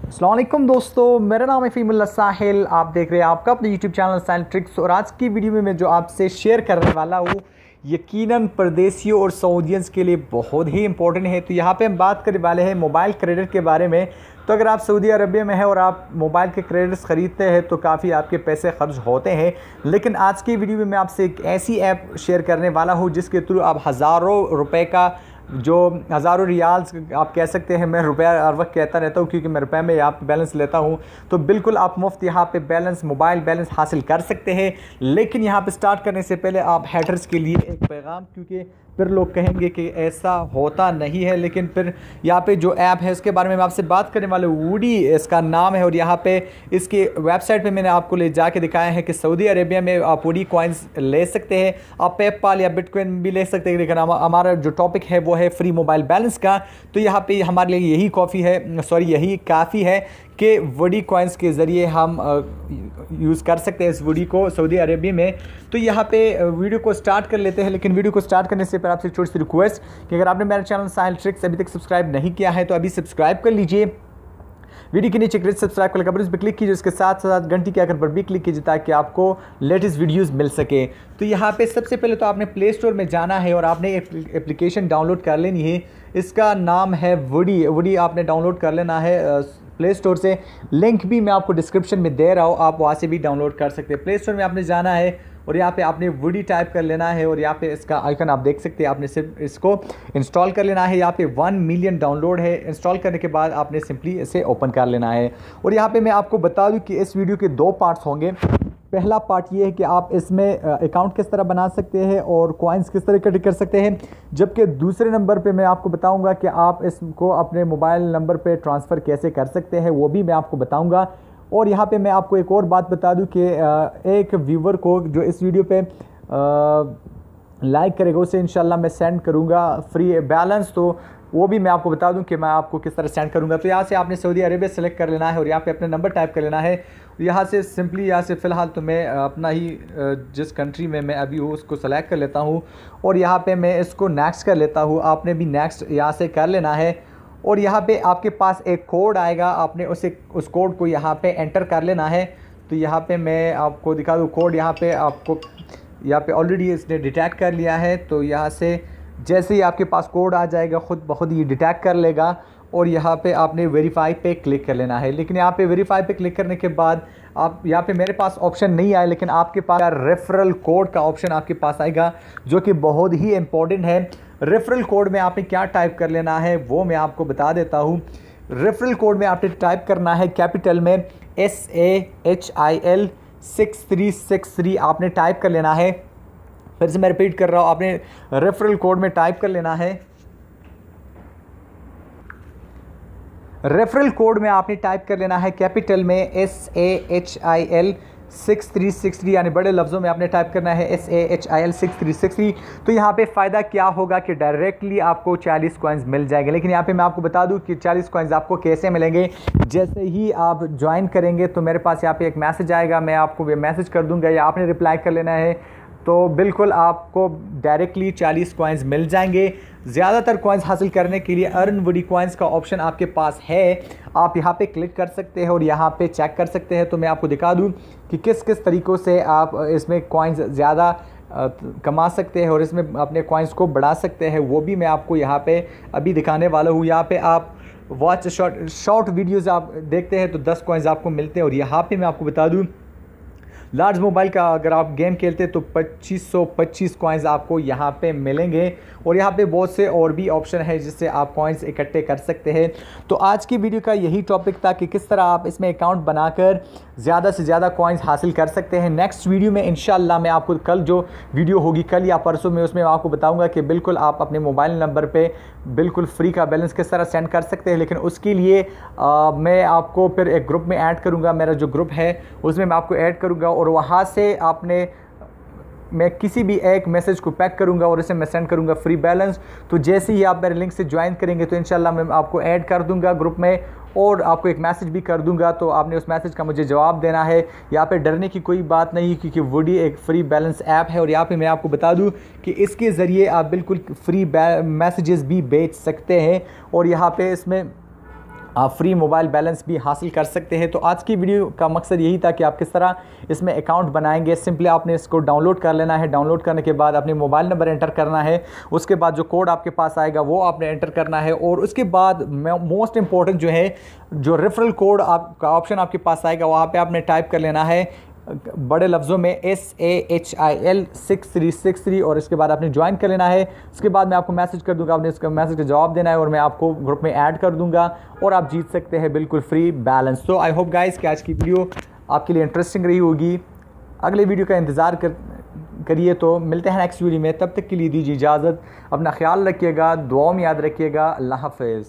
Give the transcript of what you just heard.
अस्सलाम वालेकुम दोस्तों, मेरा नाम है फीमुल्ला साहिल। आप देख रहे हैं आपका अपने यूट्यूब चैनल साहिल ट्रिक्स। और आज की वीडियो में मैं जो आपसे शेयर करने वाला हूँ यकीनन परदेशियों और सऊदियंस के लिए बहुत ही इंपॉर्टेंट है। तो यहाँ पे हम बात करने वाले हैं मोबाइल क्रेडिट के बारे में। तो अगर आप सऊदी अरबिया में हैं और आप मोबाइल के क्रेडिट्स ख़रीदते हैं तो काफ़ी आपके पैसे खर्च होते हैं, लेकिन आज की वीडियो में मैं आपसे एक ऐसी ऐप शेयर करने वाला हूँ जिसके थ्रू आप हज़ारों रुपए का जो हज़ारों रियाल्स आप कह सकते हैं, मैं रुपया हर वक्त कहता रहता हूँ क्योंकि मैं रुपये में यहाँ पे बैलेंस लेता हूँ। तो बिल्कुल आप मुफ्त यहाँ पे बैलेंस मोबाइल बैलेंस हासिल कर सकते हैं। लेकिन यहाँ पे स्टार्ट करने से पहले आप हेडर्स के लिए एक पैगाम, क्योंकि फिर लोग कहेंगे कि ऐसा होता नहीं है, लेकिन फिर यहाँ पे जो ऐप है उसके बारे में मैं आपसे बात करने वाले वोडी इसका नाम है। और यहाँ पे इसकी वेबसाइट पे मैंने आपको ले जाके दिखाया है कि सऊदी अरेबिया में आप वोडी कॉइन्स ले सकते हैं, आप पेपाल या बिटकॉइन भी ले सकते हैं। लेकिन हमारा जो टॉपिक है वो है फ्री मोबाइल बैलेंस का। तो यहाँ पे हमारे लिए यही काफ़ी है कि वोडी कॉइन्स के ज़रिए हम यूज़ कर सकते हैं इस वोडी को सऊदी अरेबिया में। तो यहाँ पे वीडियो को स्टार्ट कर लेते हैं। लेकिन वीडियो को स्टार्ट करने से पहले आपसे छोटी सी रिक्वेस्ट कि अगर आपने मेरा चैनल साहिल ट्रिक्स अभी तक सब्सक्राइब नहीं किया है तो अभी सब्सक्राइब कर लीजिए। वीडियो के नीचे सब्सक्राइब कर बटन पर क्लिक कीजिए, उसके साथ साथ घंटी के आइकन पर भी क्लिक कीजिए ताकि आपको लेटेस्ट वीडियोस मिल सके। तो यहाँ पे सबसे पहले तो आपने प्ले स्टोर में जाना है और आपने एप्लीकेशन डाउनलोड कर लेनी है। इसका नाम है वोडी आपने डाउनलोड कर लेना है प्ले स्टोर से। लिंक भी मैं आपको डिस्क्रिप्शन में दे रहा हूँ, आप वहाँ से भी डाउनलोड कर सकते हैं। प्ले स्टोर में आपने जाना है और यहाँ पे आपने वोडी टाइप कर लेना है और यहाँ पे इसका आइकन आप देख सकते हैं। आपने सिर्फ इसको इंस्टॉल कर लेना है। यहाँ पे 1 मिलियन डाउनलोड है। इंस्टॉल करने के बाद आपने सिंपली इसे ओपन कर लेना है। और यहाँ पे मैं आपको बता दूँ कि इस वीडियो के 2 पार्ट्स होंगे। पहला पार्ट ये है कि आप इसमें अकाउंट किस तरह बना सकते हैं और कॉइन्स किस तरह इकट्ठे कर सकते हैं, जबकि दूसरे नंबर पे मैं आपको बताऊंगा कि आप इसको अपने मोबाइल नंबर पे ट्रांसफ़र कैसे कर सकते हैं, वो भी मैं आपको बताऊंगा। और यहाँ पे मैं आपको एक और बात बता दूं कि एक व्यूवर को जो इस वीडियो पे लाइक करेगा उसे इंशाल्लाह मैं सेंड करूँगा फ्री बैलेंस। तो वो भी मैं आपको बता दूं कि मैं आपको किस तरह सेंड करूंगा। तो यहाँ से आपने सऊदी अरेबिया सेलेक्ट कर लेना है और यहाँ पे अपना नंबर टाइप कर लेना है। यहाँ से सिंपली यहाँ से फ़िलहाल तो मैं अपना ही जिस कंट्री में मैं अभी हूँ उसको सेलेक्ट कर लेता हूँ और यहाँ पे मैं इसको नेक्स्ट कर लेता हूँ। आपने भी नेक्स्ट यहाँ से कर लेना है और यहाँ पे आपके पास एक कोड आएगा, आपने उस कोड को यहाँ पे एंटर कर लेना है। तो यहाँ पे मैं आपको दिखा दूँ कोड, यहाँ पे ऑलरेडी इसने डिटेक्ट कर लिया है। तो यहाँ से जैसे ही आपके पास कोड आ जाएगा खुद ब खुद ये डिटेक्ट कर लेगा और यहाँ पे आपने वेरीफाई पे क्लिक कर लेना है। लेकिन यहाँ पे वेरीफाई पे क्लिक करने के बाद आप यहाँ पे मेरे पास ऑप्शन नहीं आया, लेकिन आपके पास रेफरल कोड का ऑप्शन आपके पास आएगा जो कि बहुत ही इंपॉर्टेंट है। रेफरल कोड में आपने क्या टाइप कर लेना है वो मैं आपको बता देता हूँ। रेफरल कोड में आपने टाइप करना है कैपिटल में SAHIL 6363 आपने टाइप कर लेना है। फिर से मैं रिपीट कर रहा हूँ, आपने रेफरल कोड में टाइप कर लेना है। रेफरल कोड में आपने टाइप कर लेना है कैपिटल में SAHIL 6363 यानी बड़े लफ्ज़ों में आपने टाइप करना है SAHIL 6363। तो यहाँ पे फ़ायदा क्या होगा कि डायरेक्टली आपको 40 कॉइन्स मिल जाएंगे। लेकिन यहाँ पे मैं आपको बता दूँ कि 40 कॉइन्स आपको कैसे मिलेंगे। जैसे ही आप ज्वाइन करेंगे तो मेरे पास यहाँ पे एक मैसेज आएगा, मैं आपको मैसेज कर दूँगा या आपने रिप्लाई कर लेना है। तो बिल्कुल आपको डायरेक्टली 40 कॉइन्स मिल जाएंगे। ज़्यादातर कॉइन्स हासिल करने के लिए अर्न वोडी कॉइन्स का ऑप्शन आपके पास है, आप यहाँ पे क्लिक कर सकते हैं और यहाँ पे चेक कर सकते हैं। तो मैं आपको दिखा दूँ कि किस किस तरीक़ों से आप इसमें कॉइन्स ज़्यादा कमा सकते हैं और इसमें अपने कॉइन्स को बढ़ा सकते हैं, वो भी मैं आपको यहाँ पे अभी दिखाने वाला हूँ। यहाँ पे आप वॉच शॉर्ट वीडियोज़ आप देखते हैं तो 10 कॉइन्स आपको मिलते हैं। और यहाँ पर मैं आपको बता दूँ लार्ज मोबाइल का अगर आप गेम खेलते हैं तो 2525 कॉइन्स आपको यहाँ पे मिलेंगे। और यहाँ पे बहुत से और भी ऑप्शन है जिससे आप कॉइन्स इकट्ठे कर सकते हैं। तो आज की वीडियो का यही टॉपिक था कि किस तरह आप इसमें अकाउंट बनाकर ज़्यादा से ज़्यादा कॉइन्स हासिल कर सकते हैं। नेक्स्ट वीडियो में इंशाल्लाह मैं आपको कल जो वीडियो होगी कल या परसों में उसमें आपको बताऊँगा कि बिल्कुल आप अपने मोबाइल नंबर पर बिल्कुल फ्री का बैलेंस किस तरह सेंड कर सकते हैं। लेकिन उसके लिए मैं आपको फिर एक ग्रुप में ऐड करूँगा, मेरा जो ग्रुप है उसमें मैं आपको ऐड करूँगा और वहाँ से मैं किसी भी एक मैसेज को पैक करूंगा और इसे मैं सेंड करूंगा फ्री बैलेंस। तो जैसे ही आप मेरे लिंक से ज्वाइन करेंगे तो इंशाल्लाह मैं आपको ऐड कर दूंगा ग्रुप में और आपको एक मैसेज भी कर दूंगा। तो आपने उस मैसेज का मुझे जवाब देना है। यहाँ पे डरने की कोई बात नहीं क्योंकि वोडी एक फ्री बैलेंस ऐप है और यहाँ पे मैं आपको बता दूँ कि इसके ज़रिए आप बिल्कुल फ्री मैसेजेस भी भेज सकते हैं। और यहाँ पे इसमें आप फ्री मोबाइल बैलेंस भी हासिल कर सकते हैं। तो आज की वीडियो का मकसद यही था कि आप किस तरह इसमें अकाउंट बनाएंगे। सिंपली आपने इसको डाउनलोड कर लेना है। डाउनलोड करने के बाद अपने मोबाइल नंबर एंटर करना है, उसके बाद जो कोड आपके पास आएगा वो आपने एंटर करना है, और उसके बाद मोस्ट इंपॉर्टेंट जो है, जो रेफरल कोड आपका ऑप्शन आपके पास आएगा वहाँ पर आपने टाइप कर लेना है बड़े लफ्ज़ों में SAHIL 6363, और इसके बाद आपने ज्वाइन कर लेना है। उसके बाद मैं आपको मैसेज कर दूंगा, आपने उसका मैसेज का जवाब देना है और मैं आपको ग्रुप में ऐड कर दूंगा और आप जीत सकते हैं बिल्कुल फ्री बैलेंस। तो आई होप गाइस कि आज की वीडियो आपके लिए इंटरेस्टिंग रही होगी। अगले वीडियो का इंतज़ार करिए। तो मिलते हैं नेक्स्ट वीडियो में, तब तक के लिए दीजिए इजाज़त। अपना ख्याल रखिएगा, दुआओं में याद रखिएगा। अल्लाह हाफ़िज़।